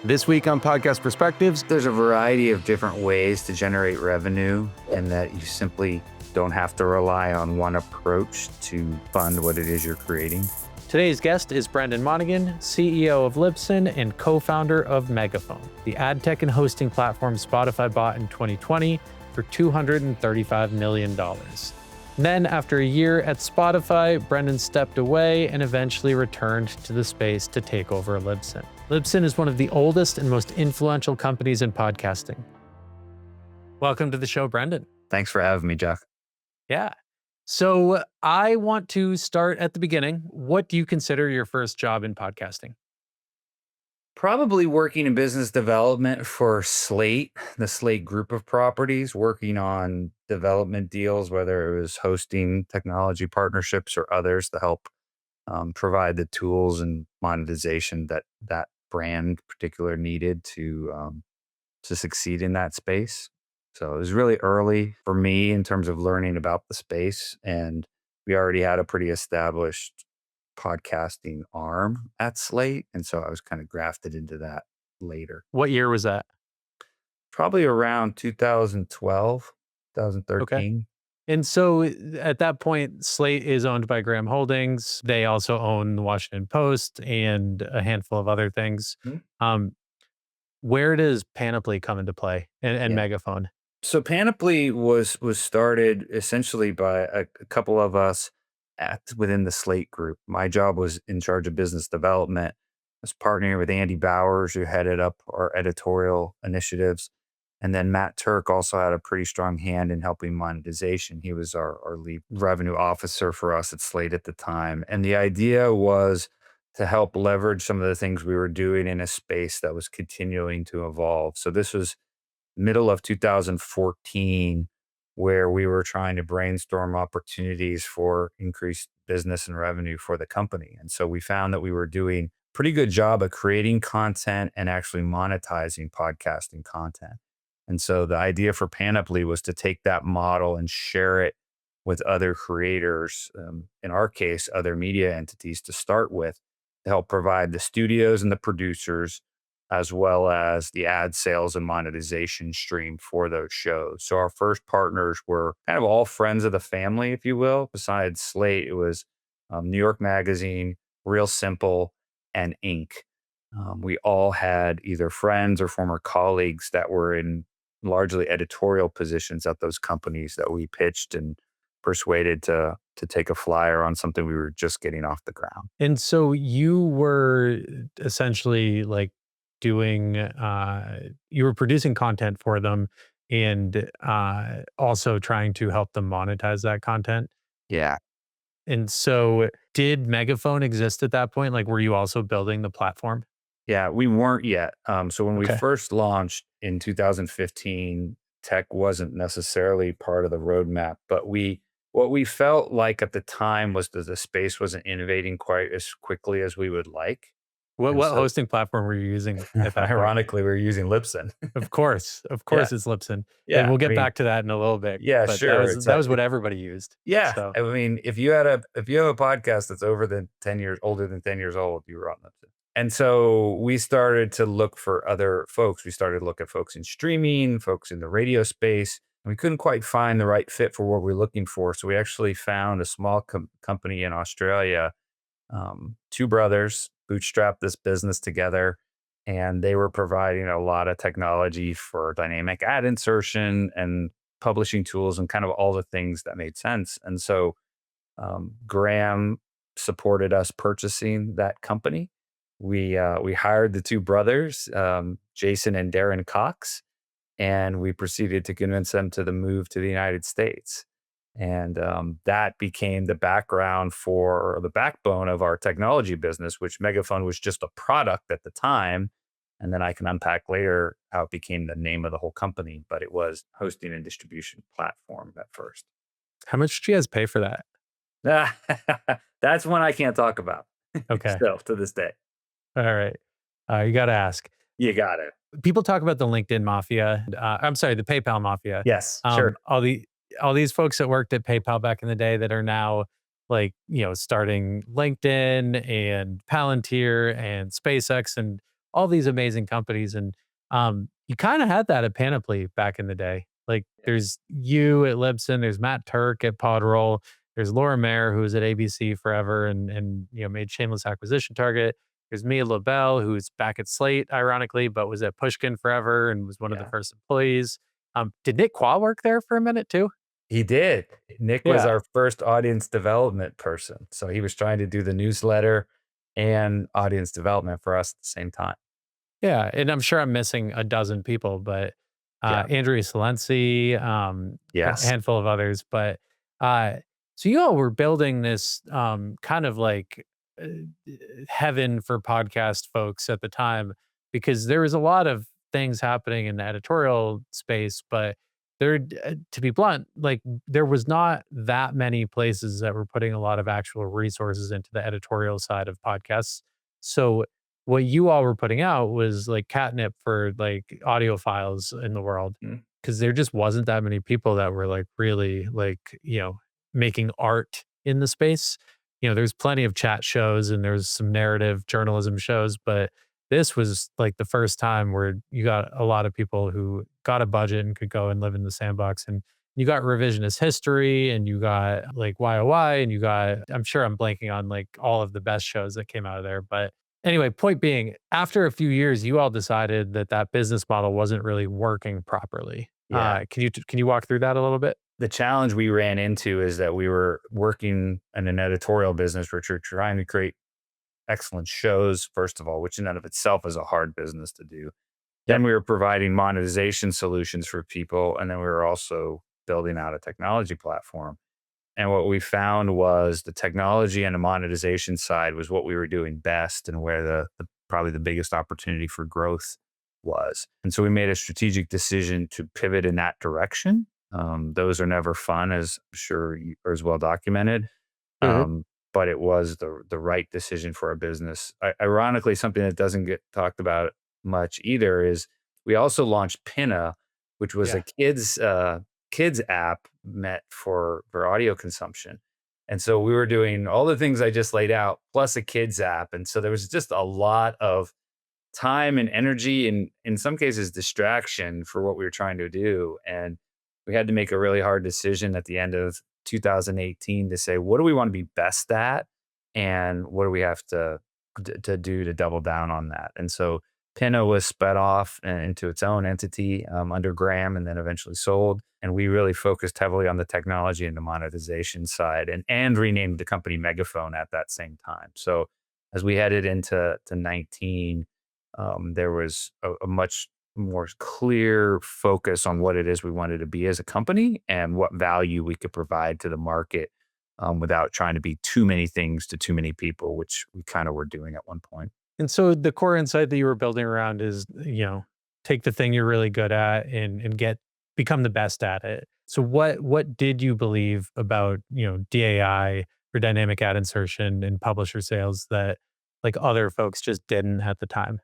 This week on Podcast Perspectives, There's a variety of different ways to generate revenue, and that you simply don't have to rely on one approach to fund what it is you're creating. Today's guest is Brendan Monaghan, CEO of Libsyn and co-founder of Megaphone, the ad tech and hosting platform Spotify bought in 2020 for $235 million. Then, after a year at Spotify, Brendan stepped away and eventually returned to the space to take over Libsyn. Libsyn is one of the oldest and most influential companies in podcasting. Welcome to the show, Brendan. Thanks for having me, Jack. Yeah. So I want to start at the beginning. What do you consider your first job in podcasting? Probably working in business development for Slate, the Slate group of properties, working on development deals, whether it was hosting technology partnerships or others to help provide the tools and monetization that brand particular needed to succeed in that space. So it was really early for me in terms of learning about the space, and we already had a pretty established podcasting arm at Slate, and so I was kind of grafted into that later. What year was that? Probably around 2012, Okay. 2013. And so at that point, Slate is owned by Graham Holdings. They also own the Washington Post and a handful of other things. Mhm. Where does Panoply come into play and Yeah. Megaphone? So Panoply was started essentially by a couple of us within the Slate group. My job was in charge of business development. I was partnering with Andy Bowers, who headed up our editorial initiatives. And then Matt Turk also had a pretty strong hand in helping monetization. He was our lead revenue officer for us at Slate at the time. And the idea was to help leverage some of the things we were doing in a space that was continuing to evolve. So this was middle of 2014, where we were trying to brainstorm opportunities for increased business and revenue for the company. And so we found that we were doing a pretty good job of creating content and actually monetizing podcasting content. And so the idea for Panoply was to take that model and share it with other creators, in our case, other media entities to start with, to help provide the studios and the producers as well as the ad sales and monetization stream for those shows. So our first partners were kind of all friends of the family, if you will. Besides Slate, it was New York Magazine, Real Simple, and Inc. We all had either friends or former colleagues that were in largely editorial positions at those companies that we pitched and persuaded to take a flyer on something we were just getting off the ground. And so you were essentially like doing, you were producing content for them and also trying to help them monetize that content. Yeah. And so did Megaphone exist at that point? Like, were you also building the platform? Yeah, we weren't yet. So when we Okay. first launched in 2015, tech wasn't necessarily part of the roadmap, but what we felt like at the time was that the space wasn't innovating quite as quickly as we would like. What And what so hosting platform were you using at that point? ironically, we were using Libsyn. Of course, Yeah. it's Libsyn, and Yeah. we'll I get mean, back to that in a little bit. yeah, But sure. that was what everybody used. Yeah. So I mean, if you have a podcast that's older than 10 years old, you were on Libsyn. And so we started to look for other folks. We started to look at folks in streaming, folks in the radio space. And we couldn't quite find the right fit for what we were looking for. So we actually found a small company in Australia. Two brothers bootstrapped this business together, and they were providing a lot of technology for dynamic ad insertion and publishing tools and kind of all the things that made sense. And so Graham supported us purchasing that company. We hired the two brothers, Jason and Darren Cox, and we proceeded to convince them to the move to the United States. And that became the background for the backbone of our technology business, which Megaphone was just a product at the time. And then I can unpack later how it became the name of the whole company, but it was hosting and distribution platform at first. how much did you guys pay for that? That's one I can't talk about. Okay. Still to this day. All right. You got to ask. You got it. People talk about the LinkedIn mafia. I'm sorry, the PayPal mafia. Yes, sure. All these folks that worked at PayPal back in the day that are now like, starting LinkedIn and Palantir and SpaceX and all these amazing companies. And you kind of had that at Panoply back in the day. Like there's you at Libsyn, there's Matt Turk at Podroll, there's Laura Mayer, who was at ABC forever and made Shameless Acquisition Target. There's Mia LaBelle, who's back at Slate, ironically, but was at Pushkin forever and was one of the Yeah. first employees. Did Nick Qua work there for a minute too? He did. Nick was Yeah. our first audience development person. So he was trying to do the newsletter and audience development for us at the same time. Yeah, and I'm sure I'm missing a dozen people, but, Yeah. Andrea Salensi, a Yes. handful of others, but, uh, so you all were building this, kind of like, uh, heaven for podcast folks at the time, because there was a lot of things happening in the editorial space, but to be blunt, like, there was not that many places that were putting a lot of actual resources into the editorial side of podcasts. So what you all were putting out was like catnip for like audiophiles in the world, Mm. because there just wasn't that many people that were like really like, making art in the space. There's plenty of chat shows and there's some narrative journalism shows, but this was like the first time where you got a lot of people who got a budget and could go and live in the sandbox. And you got revisionist history and you got like YOY and you got, I'm sure I'm blanking on like all of the best shows that came out of there. But anyway, point being, after a few years, you all decided that that business model wasn't really working properly. Yeah. Can you walk through that a little bit? The challenge we ran into is that we were working in an editorial business, which we're trying to create excellent shows, first of all, which in and of itself is a hard business to do. Then Yep. we were providing monetization solutions for people. And then we were also building out a technology platform. And what we found was the technology and the monetization side was what we were doing best and where the probably the biggest opportunity for growth was. And so we made a strategic decision to pivot in that direction. Those are never fun, as I'm sure you are as well documented. Mhm. Um, but it was the right decision for our business. Ironically, something that doesn't get talked about much either is we also launched Pinna, which was a Yeah. kids app meant for audio consumption. And so we were doing all the things I just laid out plus a kids app. And so there was just a lot of time and energy and in some cases distraction for what we were trying to do. And we had to make a really hard decision at the end of 2018 to say, what do we want to be best at? And what do we have to do to double down on that? And so Pinna was sped off into its own entity under Graham and then eventually sold. And we really focused heavily on the technology and the monetization side and renamed the company Megaphone at that same time. So as we headed into 19, there was a much more clear focus on what it is we wanted to be as a company and what value we could provide to the market without trying to be too many things to too many people, which we kind of were doing at one point. And so the core insight that you were building around is, take the thing you're really good at and become the best at it. So what did you believe about, DAI or dynamic ad insertion and publisher sales that like other folks just didn't at the time?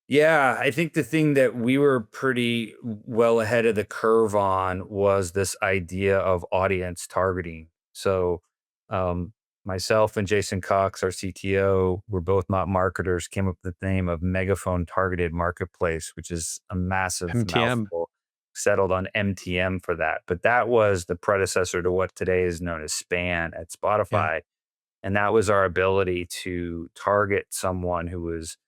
Yeah, I think the thing that we were pretty well ahead of the curve on was this idea of audience targeting. So, um, myself and Jason Cox, our CTO, we're both not marketers, came up with the name of Megaphone Targeted Marketplace, which is a massive MTM. mouthful, settled on MTM for that. But that was the predecessor to what today is known as Span at Yeah. Spotify. And that was our ability to target someone who was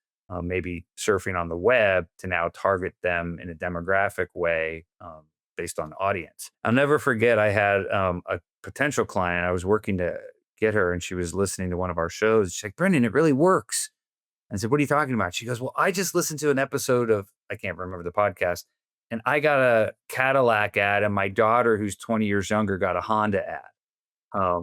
maybe surfing on the web to now target them in a demographic way based on audience. I'll never forget, I had a potential client. I was working to get her, and she was listening to one of our shows. She's like, Brendan, it really works. I said, what are you talking about? She goes, well, I just listened to an episode of, I can't remember the podcast, and I got a Cadillac ad, and my daughter, who's 20 years younger, got a Honda ad.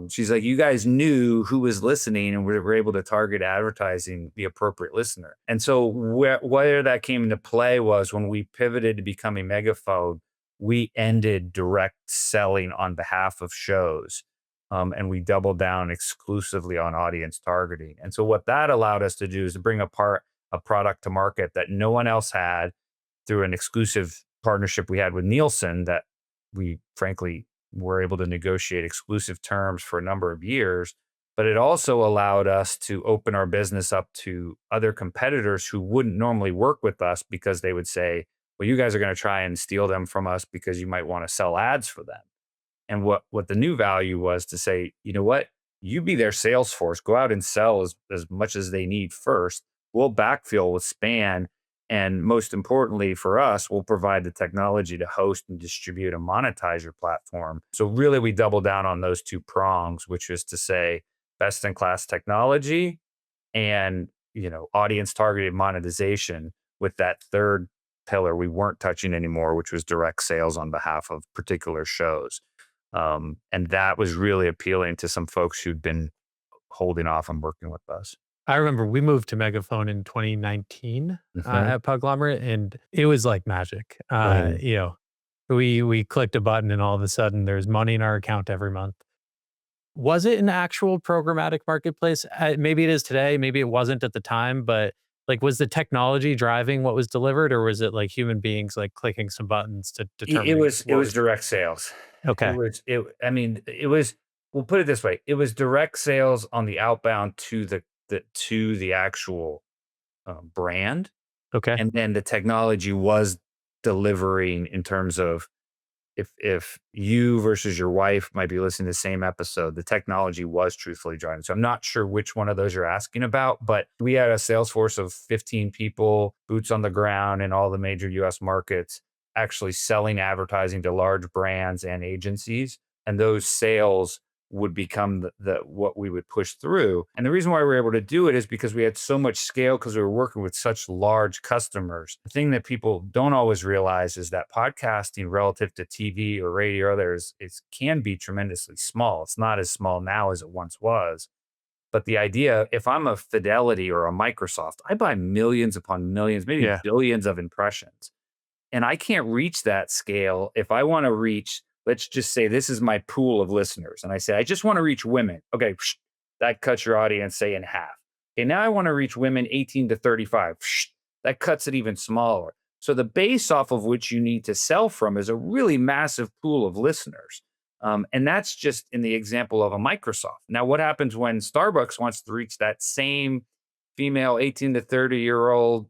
She's like, you guys knew who was listening and were able to target advertising the appropriate listener. And so where that came into play was when we pivoted to becoming Megaphone, we ended direct selling on behalf of shows. And we doubled down exclusively on audience targeting. And so what that allowed us to do is to bring a product to market that no one else had through an exclusive partnership we had with Nielsen that we frankly were able to negotiate exclusive terms for a number of years but it also allowed us to open our business up to other competitors who wouldn't normally work with us because they would say, well, you guys are going to try and steal them from us because you might want to sell ads for them. And what the new value was to say, you know what, you be their sales force, go out and sell as much as they need first. We'll backfill with span. And most importantly for us, we'll provide the technology to host and distribute and monetize your platform. So really we double down on those two prongs, which is to say best in class technology and, audience targeted monetization, with that third pillar we weren't touching anymore, which was direct sales on behalf of particular shows. And that was really appealing to some folks who'd been holding off on working with us. I remember we moved to Megaphone in 2019 Mhm. at Podglomerate, and it was like magic. Right. We clicked a button, and all of a sudden, there's money in our account every month. Was it an actual programmatic marketplace? Maybe it is today. Maybe it wasn't at the time, but like, was the technology driving what was delivered, or was it like human beings like clicking some buttons to It determining was it what was was direct sales. It okay? was it I mean, it was we'll put it this way, it was direct sales on the outbound to the actual, brand, Okay, and then the technology was delivering in terms of if you versus your wife might be listening to the same episode, the technology was truthfully driving. So I'm not sure which one of those you're asking about, but we had a sales force of 15 people, boots on the ground in all the major US markets, actually selling advertising to large brands and agencies. And those sales would become the what we would push through. And the reason why we were able to do it is because we had so much scale because we were working with such large customers. The thing that people don't always realize is that podcasting relative to TV or radio or others can be tremendously small. It's not as small now as it once was. But the idea, if I'm a Fidelity or a Microsoft, I buy millions upon millions, maybe yeah, billions of impressions. And I can't reach that scale if I want to reach, let's just say this is my pool of listeners. And I say, I just want to reach women. Okay, that cuts your audience, say, in half. Okay, now I want to reach women 18 to 35. That cuts it even smaller. So the base off of which you need to sell from is a really massive pool of listeners. And that's just in the example of a Microsoft. Now, what happens when Starbucks wants to reach that same female 18 to 30-year-old,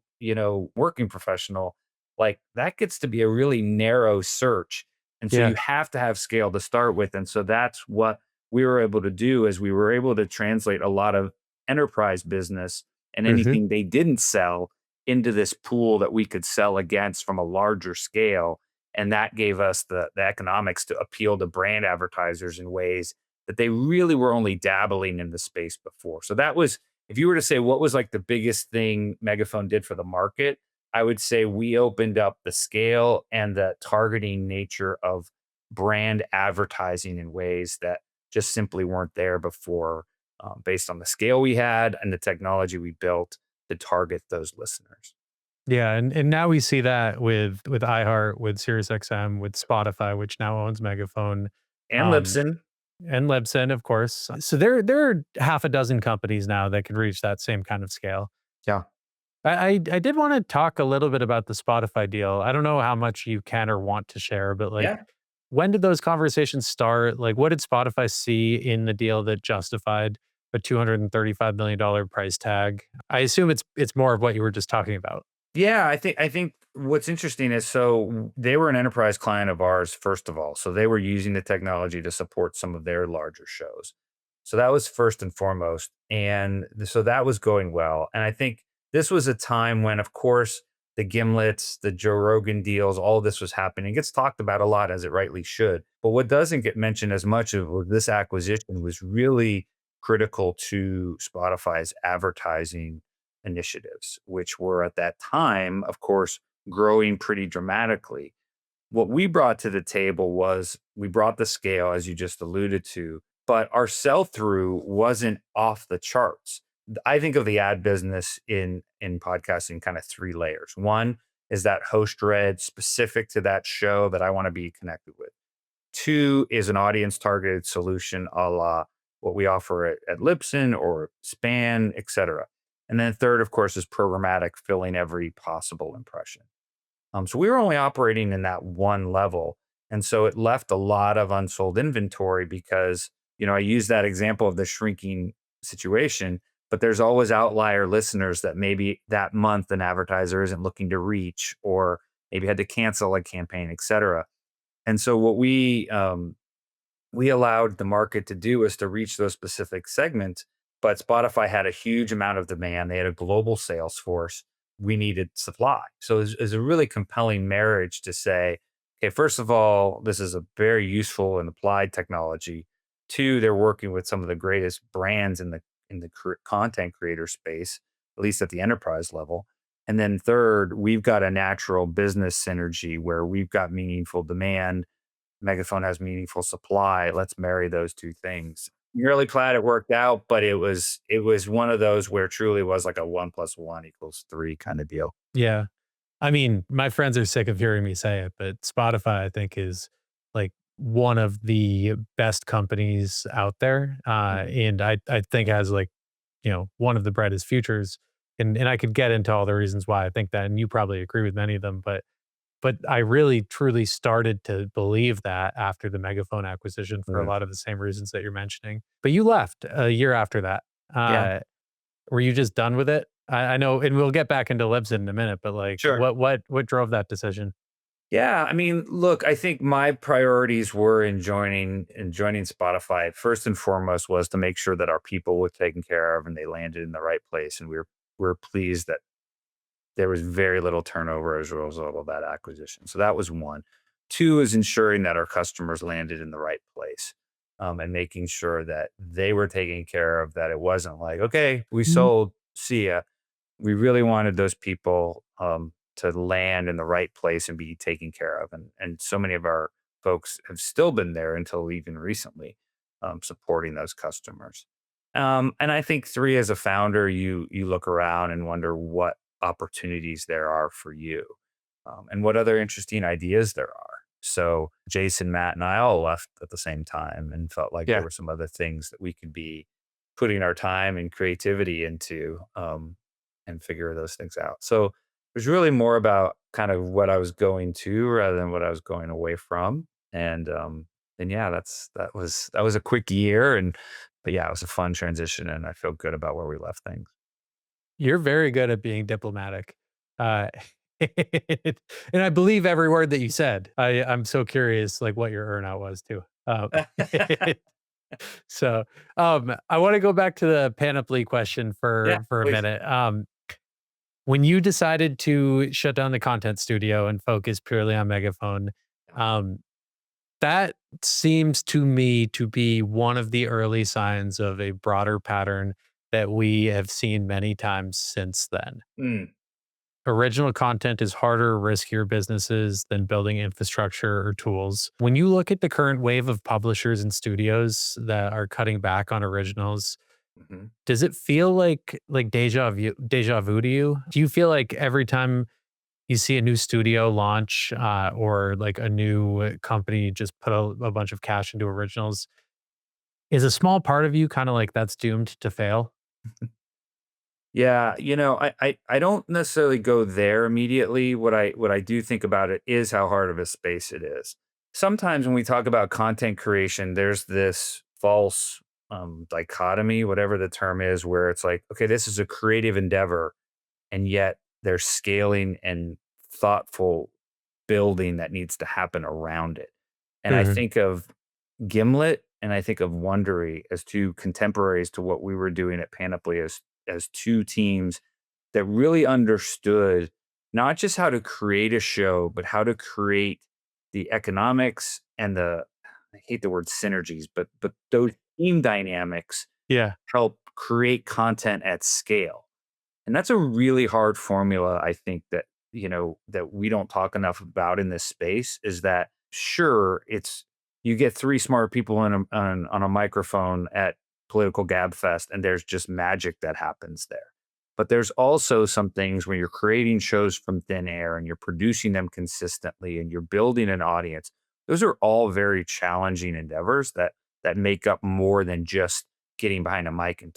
working professional? Like that gets to be a really narrow search. And so yeah. you have to have scale to start with. And so that's what we were able to do is we were able to translate a lot of enterprise business and Hmm. anything they didn't sell into this pool that we could sell against from a larger scale. And that gave us the economics to appeal to brand advertisers in ways that they really were only dabbling in the space before. So that was, if you were to say what was like the biggest thing Megaphone did for the market, I would say we opened up the scale and the targeting nature of brand advertising in ways that just simply weren't there before, based on the scale we had and the technology we built to target those listeners. Yeah, and now we see that with iHeart, with SiriusXM, with Spotify, which now owns Megaphone, And um, Libsyn. and Libsyn, of course. So there are half a dozen companies now that can reach that same kind of scale. Yeah. I did want to talk a little bit about the Spotify deal. I don't know how much you can or want to share, but like, Yeah. when did those conversations start? Like, what did Spotify see in the deal that justified a $235 million price tag? I assume it's more of what you were just talking about. Yeah, I think what's interesting is so they were an enterprise client of ours, first of all. So they were using the technology to support some of their larger shows. So that was first and foremost. And so that was going well. And I think this was a time when, of course, the Gimlets, the Joe Rogan deals, all this was happening. It gets talked about a lot, as it rightly should. But what doesn't get mentioned as much of was this acquisition was really critical to Spotify's advertising initiatives, which were at that time, of course, growing pretty dramatically. What we brought to the table was we brought the scale, as you just alluded to, but our sell through wasn't off the charts. I think of the ad business in podcasting kind of three layers. One is that host read specific to that show that I want to be connected with. Two is an audience targeted solution a la what we offer at Libsyn or Span, et cetera. And then third, of course, is programmatic, filling every possible impression. So we were only operating in that one level. And so it left a lot of unsold inventory because I use that example of the shrinking situation, but there's always outlier listeners that maybe that month an advertiser isn't looking to reach, or maybe had to cancel a campaign, et cetera. And so what we allowed the market to do is to reach those specific segments. But Spotify had a huge amount of demand. They had a global sales force. We needed supply. So it's a really compelling marriage to say, okay, first of all, this is a very useful and applied technology. Two, they're working with some of the greatest brands in the content creator space, at least at the enterprise level. And then third, we've got a natural business synergy where we've got meaningful demand. Megaphone has meaningful supply. Let's marry those two things. I'm really glad it worked out, but it was one of those where it truly was like a 1 + 1 = 3 kind of deal. Yeah. I mean, my friends are sick of hearing me say it, but Spotify, I think, is like one of the best companies out there. Mhm. And I think has like, one of the brightest futures. And I could get into all the reasons why I think that, and you probably agree with many of them, but I really truly started to believe that after the Megaphone acquisition for a Yeah. lot of the same reasons that you're mentioning. But you left a year after that. Yeah, Were you just done with it? I know, and we'll get back into Libsyn in a minute, but like, sure. what drove that decision? Yeah, I mean, look, I think my priorities were in joining Spotify. First and foremost was to make sure that our people were taken care of and they landed in the right place, and we're pleased that there was very little turnover as a result of that acquisition. So that was one. Two is ensuring that our customers landed in the right place, and making sure that they were taken care of, that it wasn't like, okay, we sold, see ya. We really wanted those people to land in the right place and be taken care of. And so many of our folks have still been there until even recently, supporting those customers. And I think three, as a founder, you look around and wonder what opportunities there are for you, and what other interesting ideas there are. So Jason, Matt, and I all left at the same time and felt like there Yeah. were some other things that we could be putting our time and creativity into, and figure those things out. So it was really more about kind of what I was going to rather than what I was going away from. And yeah, that was a quick year, but yeah, it was a fun transition, and I feel good about where we left things. You're very good at being diplomatic. Uh, and I believe every word that you said. I'm so curious, like, what your earnout was too. So, I wanna go back to the panoply question Yeah, for a please. minute. When you decided to shut down the content studio and focus purely on Megaphone, um, that seems to me to be one of the early signs of a broader pattern that we have seen many times since then. Mm, Original content is harder, riskier businesses than building infrastructure or tools. When you look at the current wave of publishers and studios that are cutting back on originals, mhm. does it feel like deja vu to you? Do you feel like every time you see a new studio launch, or like a new company just put a bunch of cash into originals, is a small part of you kind of like that's doomed to fail? Yeah, I don't necessarily go there immediately. What I do think about it is how hard of a space it is. Sometimes when we talk about content creation, there's this false dichotomy, whatever the term is, where it's like, okay, this is a creative endeavor, and yet there's scaling and thoughtful building that needs to happen around it. And I Mhm. think of Gimlet and I think of Wondery as two contemporaries to what we were doing at Panoply, as two teams that really understood not just how to create a show, but how to create the economics and the, I hate the word synergies, but those team dynamics Yeah. help create content at scale. And that's a really hard formula, I think, that we don't talk enough about in this space. Is that, sure, it's you get three smart people on a microphone at political gab fest, and there's just magic that happens there. But there's also some things when you're creating shows from thin air and you're producing them consistently and you're building an audience. Those are all very challenging endeavors that make up more than just getting behind a mic and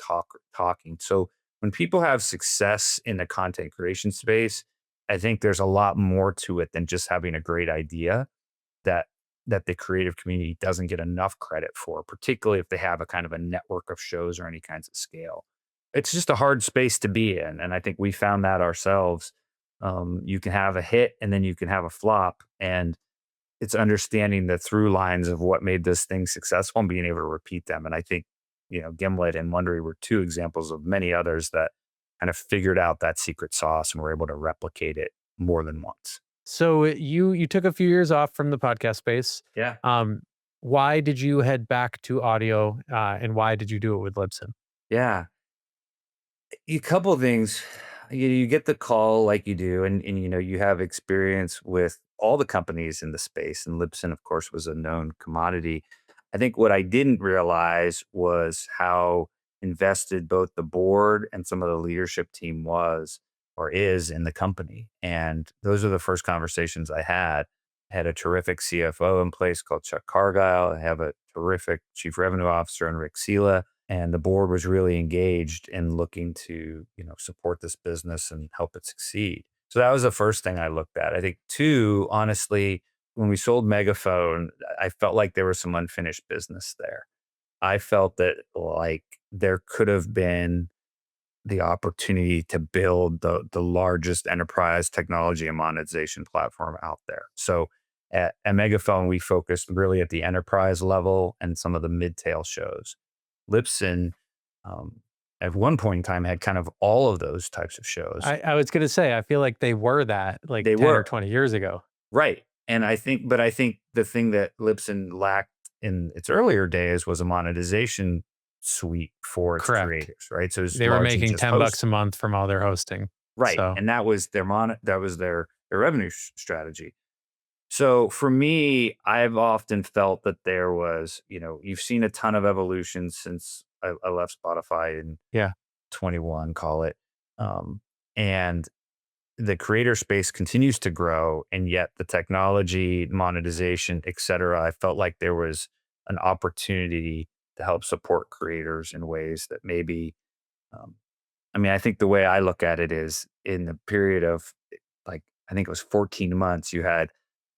talking. So when people have success in the content creation space, I think there's a lot more to it than just having a great idea, that that the creative community doesn't get enough credit for, particularly if they have a kind of a network of shows or any kinds of scale. It's just a hard space to be in. And I think we found that ourselves. You can have a hit and then you can have a flop. And it's understanding the through lines of what made this thing successful and being able to repeat them. And I think, Gimlet and Wondery were two examples of many others that kind of figured out that secret sauce and were able to replicate it more than once. So you took a few years off from the podcast space. Yeah. Um, why did you head back to audio, and why did you do it with Libsyn? Yeah. A couple of things. You get the call like you do, and you have experience with all the companies in the space, and Libsyn, of course, was a known commodity. I think what I didn't realize was how invested both the board and some of the leadership team was or is in the company. And those are the first conversations I had. I had a terrific CFO in place called Chuck Cargile. I have a terrific chief revenue officer in Rick Sela, and the board was really engaged in looking to support this business and help it succeed. So that was the first thing I looked at. I think two, honestly, when we sold Megaphone, I felt like there was some unfinished business there. I felt that like there could have been the opportunity to build the largest enterprise technology and monetization platform out there. So at Megaphone, we focused really at the enterprise level and some of the mid-tail shows. Libsyn, um, at one point in time, had kind of all of those types of shows. I was gonna say, I feel like they were that like They 10 or were 20 years ago. right, and I think the thing that Libsyn lacked in its earlier days was a monetization suite for its Correct. creators, right? So it's They were largely making just 10 bucks host, a month from all their hosting. right, So, and that was their revenue strategy. So for me, I've often felt that there was, you've seen a ton of evolution since I left Spotify in yeah. 21, call it. Um, and the creator space continues to grow. And yet the technology, monetization, et cetera, I felt like there was an opportunity to help support creators in ways that maybe, um, I think the way I look at it is in the period of like, I think it was 14 months, you had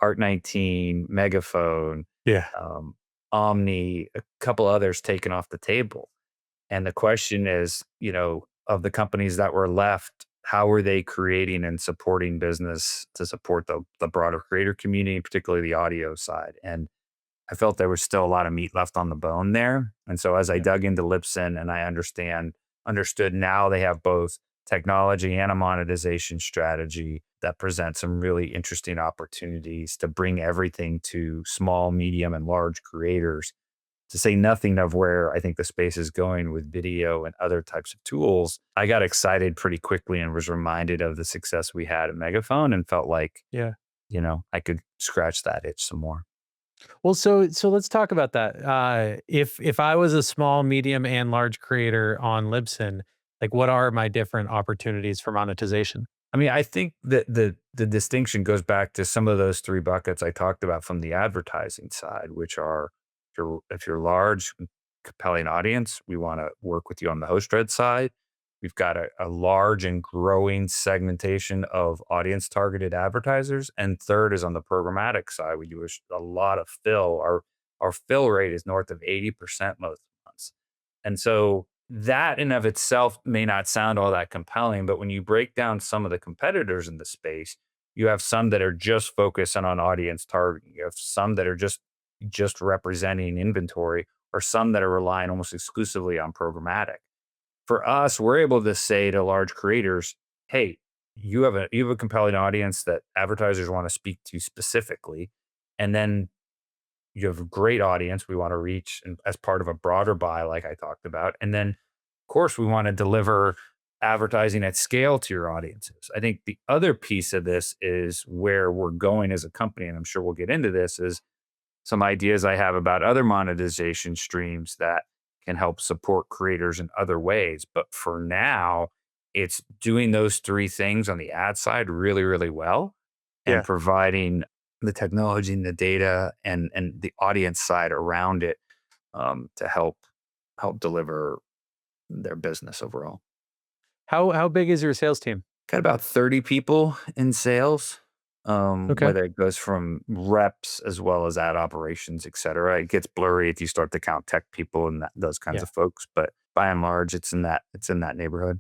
Art 19, Megaphone, Yeah. um, Omni, a couple others taken off the table. And the question is, of the companies that were left, how were they creating and supporting business to support the broader creator community, particularly the audio side? And I felt there was still a lot of meat left on the bone there. And so as I Yeah. dug into Libsyn and I understood now they have both technology and a monetization strategy that presents some really interesting opportunities to bring everything to small, medium, and large creators, to say nothing of where I think the space is going with video and other types of tools. I got excited pretty quickly and was reminded of the success we had at Megaphone and felt like, Yeah. I could scratch that itch some more. Well, so let's talk about that. If I was a small, medium, and large creator on Libsyn, like what are my different opportunities for monetization? I think that the distinction goes back to some of those three buckets I talked about from the advertising side, which are if you're large, compelling audience, we want to work with you on the host read side. We've got a large and growing segmentation of audience targeted advertisers. And third is on the programmatic side. We do a lot of fill. Our fill rate is north of 80% most months. And so that in of itself may not sound all that compelling, but when you break down some of the competitors in the space, you have some that are just focusing on audience targeting. You have some that are just representing inventory, or some that are relying almost exclusively on programmatic. For us, we're able to say to large creators, "Hey, you have a compelling audience that advertisers want to speak to specifically, and then you have a great audience we want to reach and as part of a broader buy, like I talked about. And then, of course, we want to deliver advertising at scale to your audiences." I think the other piece of this is where we're going as a company, and I'm sure we'll get into this, is some ideas I have about other monetization streams that can help support creators in other ways. But for now, it's doing those three things on the ad side really, really well and Yeah. providing the technology and the data and the audience side around it, to help deliver their business overall. How big is your sales team? Got about 30 people in sales. Okay. whether it goes from reps as well as ad operations, et cetera. It gets blurry if you start to count tech people and those kinds Yeah. of folks, but by and large, it's in that neighborhood.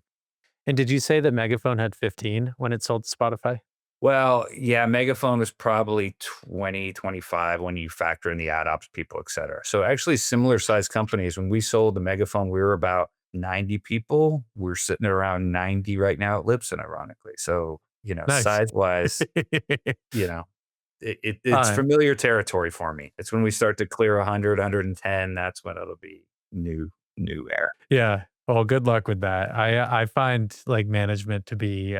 And did you say that Megaphone had 15 when it sold to Spotify? Well, yeah, Megaphone was probably 20, 25 when you factor in the ad ops people, et cetera. So actually similar sized companies. When we sold the Megaphone, we were about 90 people. We're sitting at around 90 right now at Libsyn, ironically. So, Nice. size wise, you know, it's uh, familiar territory for me. It's when we start to clear 100, 110, that's when it'll be new era. yeah. Well, good luck with that. I find like management to be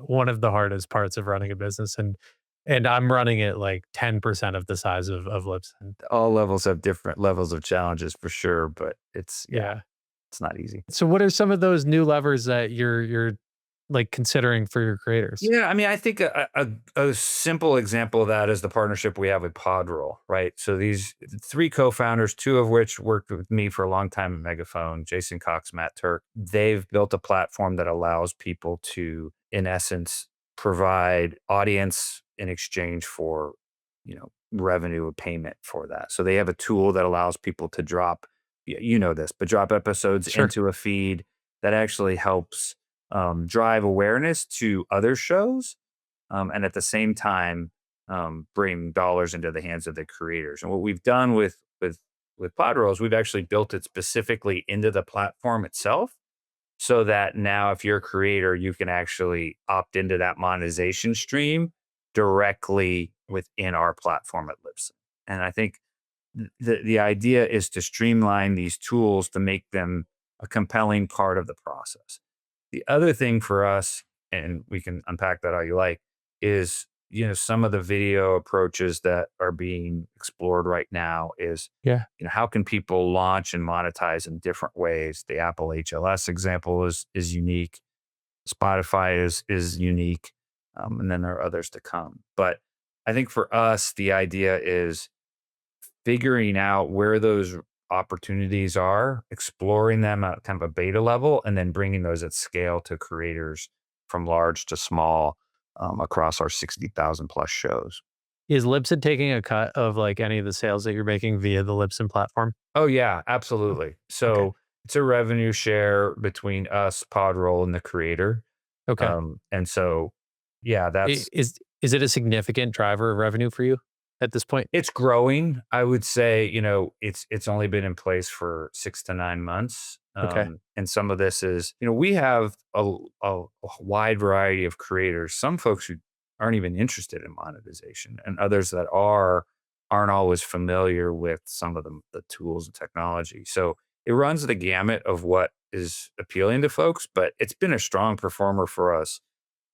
one of the hardest parts of running a business, and I'm running it like 10% of the size of Libsyn. All levels have different levels of challenges for sure, but yeah, Yeah. it's not easy. So what are some of those new levers that you're like considering for your creators? Yeah, I mean, I think a simple example of that is the partnership we have with Podroll, right? So these three co-founders, two of which worked with me for a long time at Megaphone, Jason Cox, Matt Turk, they've built a platform that allows people to, in essence, provide audience in exchange for, revenue or payment for that. So they have a tool that allows people to drop, you know this, but drop episodes Sure. into a feed that actually helps drive awareness to other shows, and at the same time bring dollars into the hands of the creators. And what we've done with Podroll is we've actually built it specifically into the platform itself, so that now if you're a creator, you can actually opt into that monetization stream directly within our platform at Libsyn. And I think the idea is to streamline these tools to make them a compelling part of the process. The other thing for us, and we can unpack that how you like, is some of the video approaches that are being explored right now is Yeah. how can people launch and monetize in different ways. The Apple HLS example is unique. Spotify is unique, and then there are others to come. But I think for us, the idea is figuring out where those opportunities are, exploring them at kind of a beta level, and then bringing those at scale to creators from large to small, across our 60,000 plus shows. Is Libsyn taking a cut of like any of the sales that you're making via the Libsyn platform? Oh, yeah, Oh, absolutely. okay. So it's a revenue share between us, Podroll, and the creator. Okay. And so, yeah, Is it a significant driver of revenue for you at this point? it's growing. I would say, it's only been in place for 6 to 9 months. Okay. And some of this is, we have a wide variety of creators, some folks who aren't even interested in monetization, and others that aren't always familiar with some of the tools and technology. So it runs the gamut of what is appealing to folks, but it's been a strong performer for us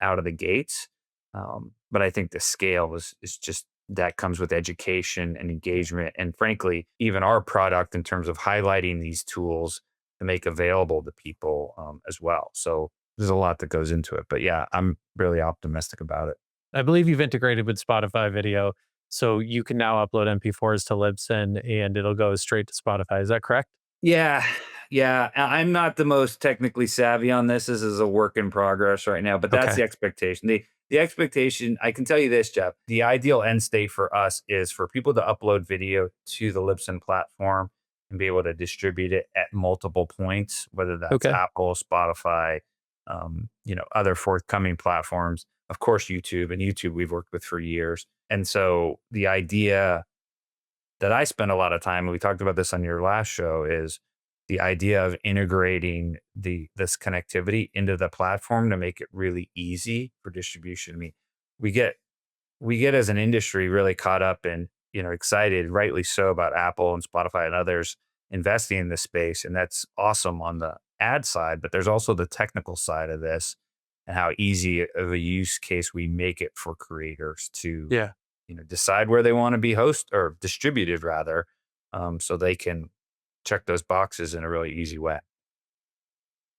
out of the gates. But I think the scale is just that comes with education and engagement. And frankly, even our product in terms of highlighting these tools to make available to people, as well. So there's a lot that goes into it. But yeah, I'm really optimistic about it. I believe you've integrated with Spotify video, so you can now upload MP4s to Libsyn and it'll go straight to Spotify. Is that correct? Yeah. Yeah. I'm not the most technically savvy on this. This is a work in progress right now, but that's Okay. the expectation. The expectation, I can tell you this, Jeff, the ideal end state for us is for people to upload video to the Libsyn platform and be able to distribute it at multiple points, whether that's Okay. Apple, Spotify, other forthcoming platforms, of course, YouTube, and YouTube we've worked with for years. And so the idea that I spend a lot of time, and we talked about this on your last show, is the idea of integrating this connectivity into the platform to make it really easy for distribution. I mean, we get we get as an industry really caught up and excited, rightly so, about Apple and Spotify and others investing in this space, and that's awesome on the ad side. But there's also the technical side of this and how easy of a use case we make it for creators to Yeah. decide where they want to be host or distributed rather, so they can check those boxes in a really easy way.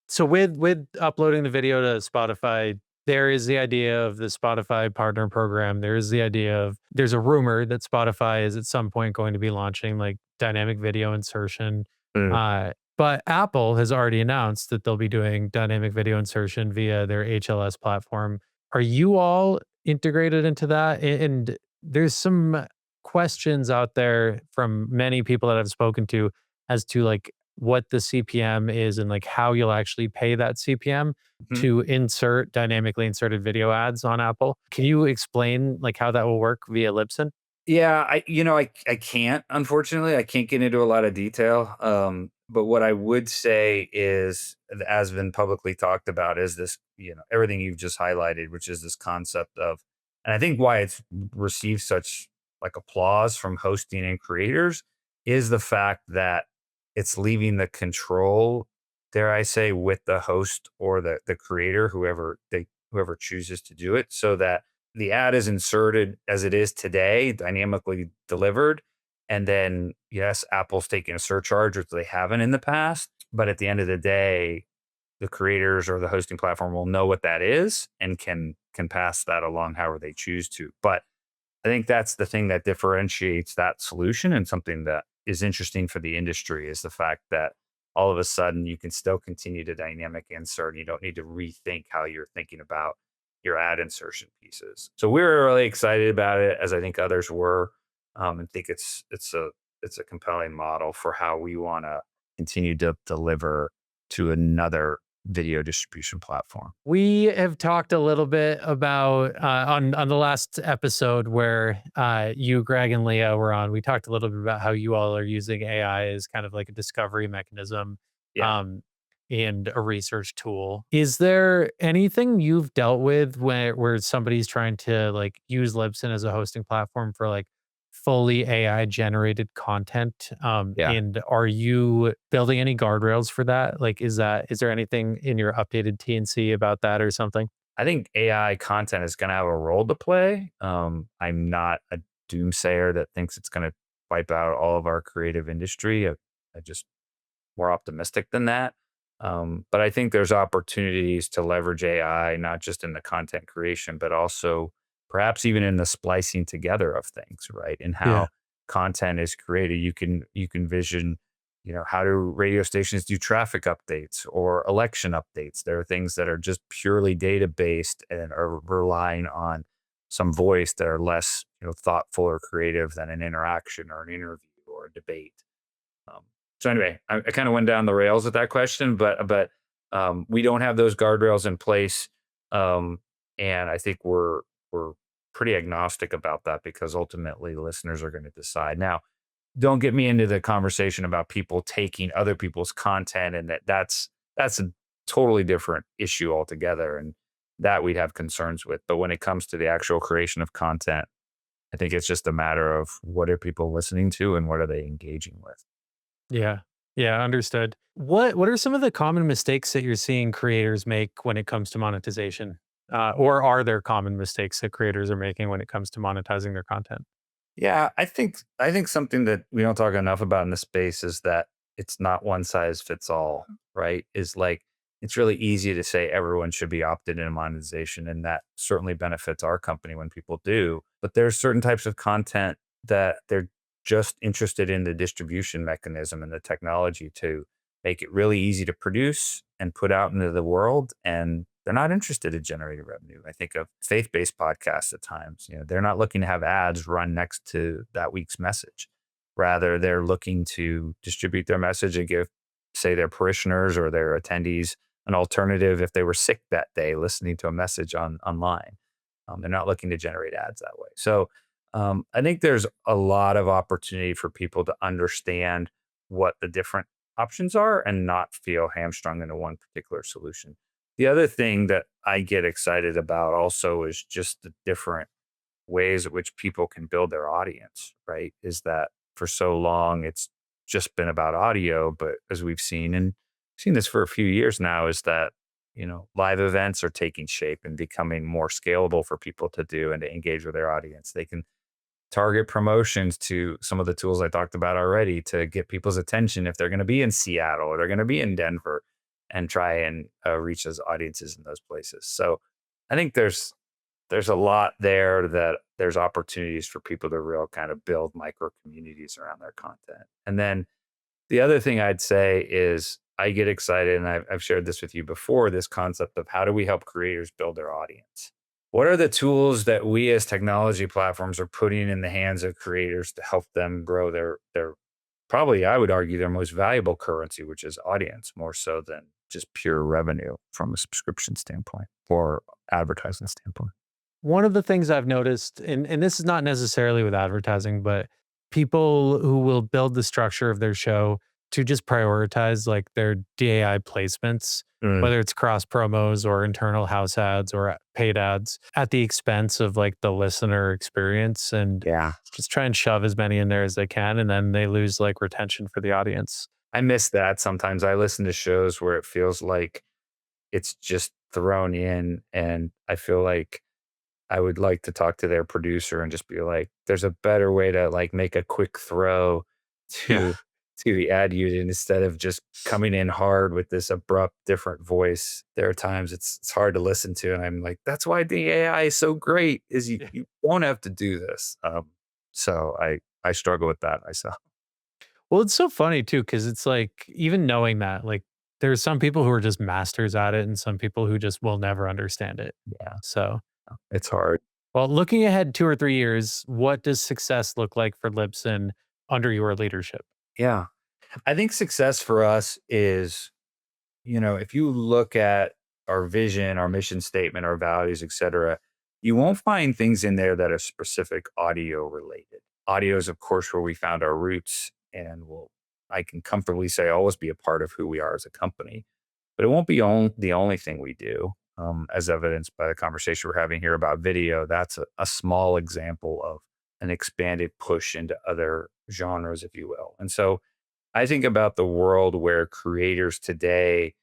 So with uploading the video to Spotify, there is the idea of the Spotify partner program. There is the idea of there's a rumor that Spotify is at some point going to be launching like dynamic video insertion. Mm. But Apple has already announced that they'll be doing dynamic video insertion via their HLS platform. Are you all integrated into that? And there's some questions out there from many people that I've spoken to as to like what the CPM is and like how you'll actually pay that CPM Mhm. to insert dynamically inserted video ads on Apple. Can you explain like how that will work via Libsyn? Yeah, I can't, unfortunately. I can't get into a lot of detail. But what I would say is, as been publicly talked about, is this, everything you've just highlighted, which is this concept of, and I think why it's received such like applause from hosting and creators is the fact that it's leaving the control, dare I say, with the host or the creator, whoever chooses to do it, so that the ad is inserted as it is today, dynamically delivered. And then, yes, Apple's taking a surcharge, which they haven't in the past. But at the end of the day, the creators or the hosting platform will know what that is and can pass that along however they choose to. But I think that's the thing that differentiates that solution, and something that is interesting for the industry is the fact that all of a sudden you can still continue to dynamic insert. You don't need to rethink how you're thinking about your ad insertion pieces. So we were really excited about it, as I think others were, and think it's a compelling model for how we want to continue to deliver to another video distribution platform. We have talked a little bit about on the last episode where you, Greg, and Leah were on. We talked a little bit about how you all are using AI as kind of like a discovery mechanism, Yeah. um, and a research tool. Is there anything you've dealt with where somebody's trying to like use Libsyn as a hosting platform for like fully AI generated content? Yeah. And are you building any guardrails for that? Like, is there anything in your updated TNC about that or something? I think AI content is going to have a role to play. I'm not a doomsayer that thinks it's going to wipe out all of our creative industry. I just more optimistic than that. But I think there's opportunities to leverage AI, not just in the content creation, but also perhaps even in the splicing together of things, right? And Yeah. how content is created. You can vision, how do radio stations do traffic updates or election updates? There are things that are just purely data based and are relying on some voice that are less, thoughtful or creative than an interaction or an interview or a debate. Um, so anyway, I kind of went down the rails with that question, but we don't have those guardrails in place, and I think we're pretty agnostic about that because ultimately listeners are going to decide. Now, don't get me into the conversation about people taking other people's content, and that's a totally different issue altogether, and that we'd have concerns with. But when it comes to the actual creation of content, I think it's just a matter of what are people listening to and what are they engaging with. Yeah. Yeah, understood. What are some of the common mistakes that you're seeing creators make when it comes to monetization? Or are there common mistakes that creators are making when it comes to monetizing their content? Yeah, I think something that we don't talk enough about in this space is that it's not one size fits all, right? Is like it's really easy to say everyone should be opted in monetization, and that certainly benefits our company when people do. But there's certain types of content that they're just interested in the distribution mechanism and the technology to make it really easy to produce and put out into the world, and they're not interested in generating revenue. I think of faith-based podcasts at times. They're not looking to have ads run next to that week's message. Rather, they're looking to distribute their message and give, say, their parishioners or their attendees an alternative if they were sick that day listening to a message online. They're not looking to generate ads that way. So I think there's a lot of opportunity for people to understand what the different options are and not feel hamstrung into one particular solution. The other thing that I get excited about also is just the different ways at which people can build their audience, right? Is that for so long it's just been about audio, but as we've seen and seen this for a few years now, is that, live events are taking shape and becoming more scalable for people to do and to engage with their audience. They can target promotions to some of the tools I talked about already to get people's attention if they're going to be in Seattle or they're going to be in Denver, and try and reach those audiences in those places. So I think there's a lot there that there's opportunities for people to real kind of build micro communities around their content. And then the other thing I'd say is I get excited, and I've shared this with you before, this concept of how do we help creators build their audience? what are the tools that we as technology platforms are putting in the hands of creators to help them grow their probably, I would argue, their most valuable currency, which is audience, more so than just pure revenue from a subscription standpoint or advertising standpoint. One of the things I've noticed, and this is not necessarily with advertising, but people who will build the structure of their show to just prioritize like their DAI placements, Mm, whether it's cross promos or internal house ads or paid ads at the expense of like the listener experience and yeah. just try and shove as many in there as they can. And then they lose like retention for the audience. I miss that sometimes. I listen to shows where it feels like it's just thrown in, and I feel like I would like to talk to their producer and just be like, "There's a better way to, like, make a quick throw Yeah. to the ad unit instead of just coming in hard with this abrupt, different voice." There are times it's hard to listen to, and I'm like, "That's why the AI is so great, is you Yeah. you won't have to do this." So I struggle with that myself. Well, it's so funny too, because it's like, even knowing that, like, there's some people who are just masters at it and some people who just will never understand it. Yeah, So, it's hard. well, looking ahead 2 or 3 years, what does success look like for Libsyn under your leadership? Yeah. I think success for us is, if you look at our vision, our mission statement, our values, et cetera, you won't find things in there that are specific audio related. Audio is, of course, where we found our roots and will, I can comfortably say, always be a part of who we are as a company. But it won't be the only thing we do, as evidenced by the conversation we're having here about video. That's a small example of an expanded push into other genres, if you will. And so I think about the world where creators today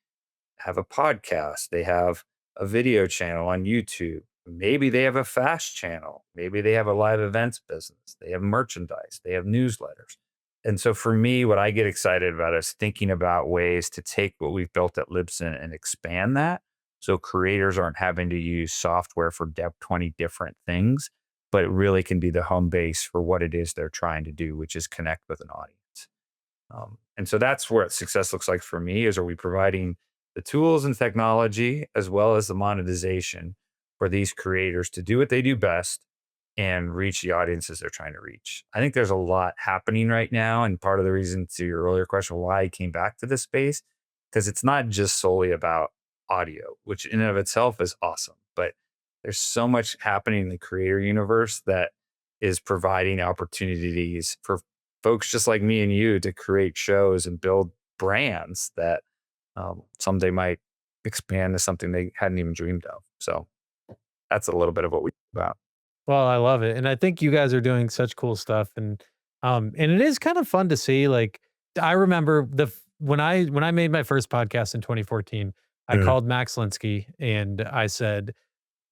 have a podcast, they have a video channel on YouTube. Maybe they have a fast channel. Maybe they have a live events business. They have merchandise. They have newsletters. And so for me, what I get excited about is thinking about ways to take what we've built at Libsyn and expand that. So creators aren't having to use software for 20 different things, but it really can be the home base for what it is they're trying to do, which is connect with an audience. And so that's what success looks like for me is, are we providing the tools and technology as well as the monetization for these creators to do what they do best and reach the audiences they're trying to reach. I think there's a lot happening right now. And part of the reason, to your earlier question, why I came back to this space, because it's not just solely about audio, which in and of itself is awesome, but there's so much happening in the creator universe that is providing opportunities for folks just like me and you to create shows and build brands that someday might expand to something they hadn't even dreamed of. So that's a little bit of what we about. Well, I love it, and I think you guys are doing such cool stuff, and it is kind of fun to see, like, I remember when I made my first podcast in 2014, I Mhm. called Max Linsky and I said,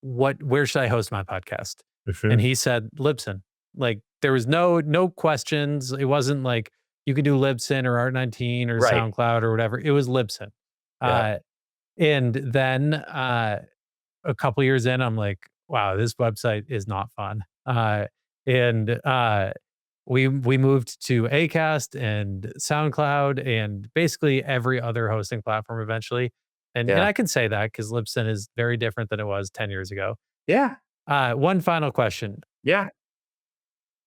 where should I host my podcast?" And Mhm. he said, "Libsyn." Like, there was no questions. It wasn't like you could do Libsyn or Art19 or Right. SoundCloud or whatever. It was Libsyn. Yeah. Uh, and then, a couple years in, I'm like, "Wow, this website is not fun." And, we moved to Acast and SoundCloud and basically every other hosting platform eventually. And Yeah. I can say that because Libsyn is very different than it was 10 years ago. Yeah. One final question. Yeah.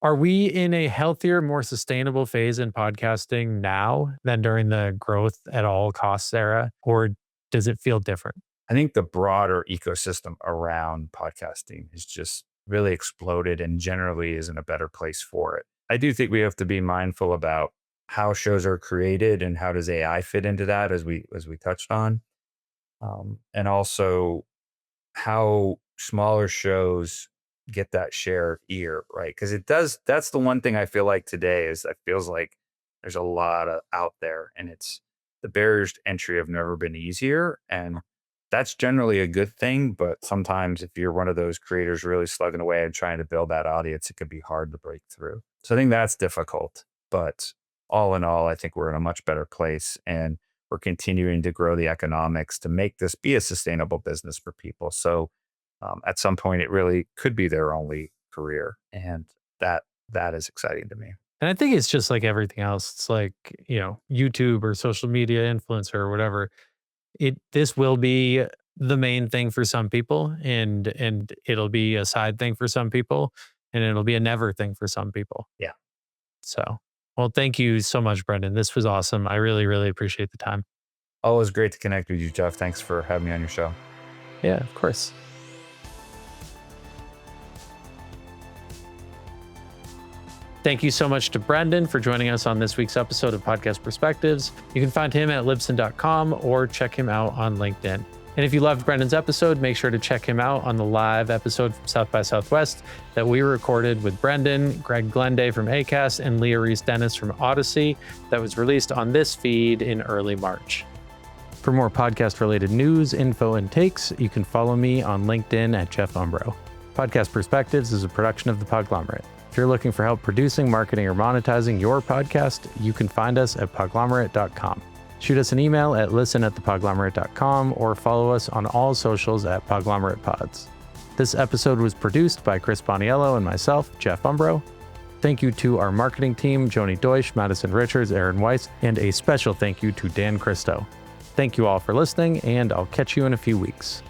Are we in a healthier, more sustainable phase in podcasting now than during the growth at all costs era, or does it feel different? I think the broader ecosystem around podcasting has just really exploded and generally is in a better place for it. I do think we have to be mindful about how shows are created and how does AI fit into that, as we touched on, and also how smaller shows get that share of ear, right? Because it does. That's the one thing I feel like today is that feels like there's a lot of out there, and it's the barriers to entry have never been easier, and that's generally a good thing. But sometimes if you're one of those creators really slugging away and trying to build that audience, it can be hard to break through. So I think that's difficult. But all in all, I think we're in a much better place, and we're continuing to grow the economics to make this be a sustainable business for people. So at some point, it really could be their only career, and that is exciting to me. And I think it's just like everything else. It's like, YouTube or social media influencer or whatever. This will be the main thing for some people, and it'll be a side thing for some people, and it'll be a never thing for some people. Yeah. So, well, thank you so much, Brendan. This was awesome. I really, really appreciate the time. Always great to connect with you, Jeff. Thanks for having me on your show. Yeah, of course. Thank you so much to Brendan for joining us on this week's episode of Podcast Perspectives. You can find him at libsyn.com or check him out on LinkedIn. And if you loved Brendan's episode, make sure to check him out on the live episode from South by Southwest that we recorded with Brendan, Greg Glenday from Acast, and Leah Reese-Dennis from Odyssey that was released on this feed in early March. For more podcast-related news, info, and takes, you can follow me on LinkedIn at Jeff Umbro. Podcast Perspectives is a production of the Podglomerate. If you're looking for help producing, marketing, or monetizing your podcast, you can find us at podglomerate.com. Shoot us an email at listen@thepodglomerate.com or follow us on all socials at Podglomerate Pods. This episode was produced by Chris Boniello and myself, Jeff Umbro. Thank you to our marketing team, Joni Deutsch, Madison Richards, Aaron Weiss, and a special thank you to Dan Christo. Thank you all for listening, and I'll catch you in a few weeks.